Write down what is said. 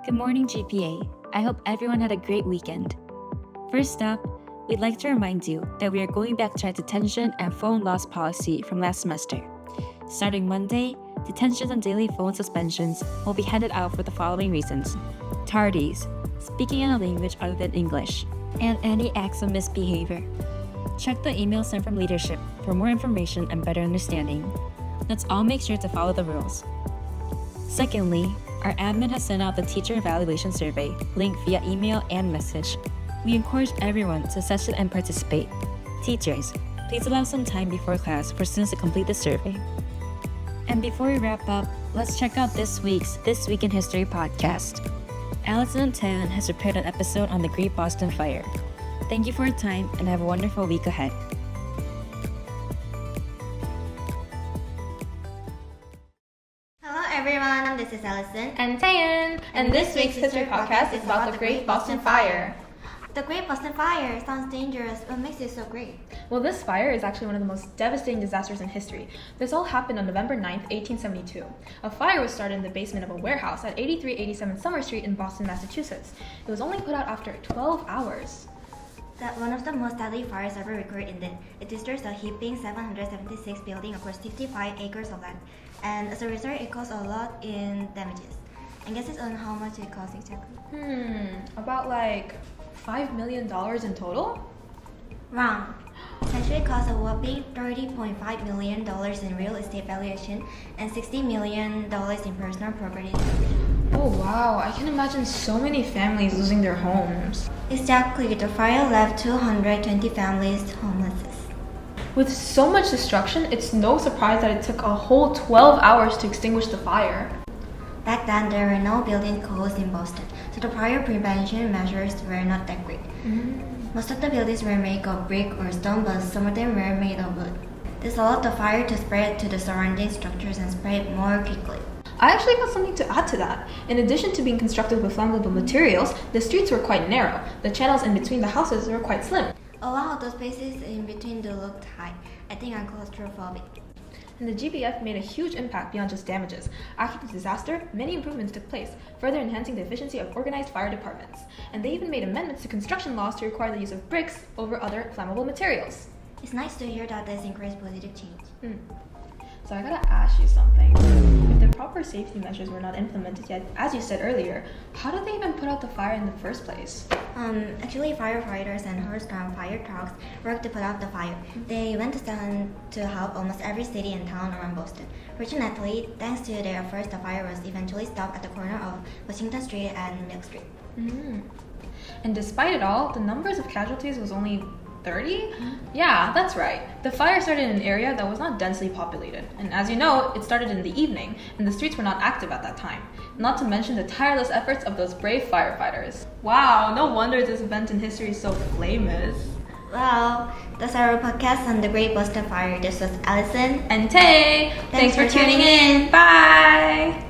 Good morning, GPA. I hope everyone had a great weekend. First up, we'd like to remind you that we are going back to our detention and phone loss policy from last semester. Starting Monday, detentions and daily phone suspensions will be handed out for the following reasons: tardies, speaking in a language other than English, and any acts of misbehavior. Check the email sent from leadership for more information and better understanding. Let's all make sure to follow the rules. Secondly, our admin has sent out the teacher evaluation survey, linked via email and message. We encourage everyone to session and participate. Teachers, please allow some time before class for students to complete the survey. And before we wrap up, let's check out this week's This Week in History podcast. Allison and Tan has prepared an episode on the Great Boston Fire. Thank you for your time and have a wonderful week ahead. Hello everyone, this is Allison and Tayan, and this week's history podcast is about the Great Boston Fire. The Great Boston Fire sounds dangerous. What makes it so great? Well, this fire is actually one of the most devastating disasters in history. This all happened on November 9th, 1872. A fire was started in the basement of a warehouse at 8387 Summer Street in Boston, Massachusetts. It was only put out after 12 hours. That one of the most deadly fires ever recorded in India. It destroys a heaping 776 building across 65 acres of land, and as a result, it caused a lot in damages. And guesses on how much it cost exactly? About like $5 million in total? Wrong. It actually cost a whopping $30.5 million in real estate valuation and $60 million in personal property damage. Oh wow, I can imagine so many families losing their homes. Exactly, the fire left 220 families homeless. With so much destruction, it's no surprise that it took a whole 12 hours to extinguish the fire. Back then, there were no building codes in Boston, so the fire prevention measures were not that great. Most of the buildings were made of brick or stone, but some of them were made of wood. This allowed the fire to spread to the surrounding structures and spread more quickly. I actually got something to add to that. In addition to being constructed with flammable materials, the streets were quite narrow. The channels in between the houses were quite slim. A lot of the spaces in between do look high. I think I'm claustrophobic. And the GBF made a huge impact beyond just damages. After the disaster, many improvements took place, further enhancing the efficiency of organized fire departments. And they even made amendments to construction laws to require the use of bricks over other flammable materials. It's nice to hear that this encouraged positive change. So I gotta ask you something. If the proper safety measures were not implemented yet, as you said earlier, how did they even put out the fire in the first place? Actually, firefighters and horse-drawn fire trucks worked to put out the fire. They went to help almost every city and town around Boston. Fortunately, thanks to their efforts, the fire was eventually stopped at the corner of Washington Street and Milk Street. And despite it all, the numbers of casualties was only 30? Yeah, that's right. The fire started in an area that was not densely populated. And as you know, it started in the evening, and the streets were not active at that time. Not to mention the tireless efforts of those brave firefighters. Wow, no wonder this event in history is so famous. Well, that's our podcast on the Great Boston Fire. This was Allison and Tay. Thanks for tuning in. Bye!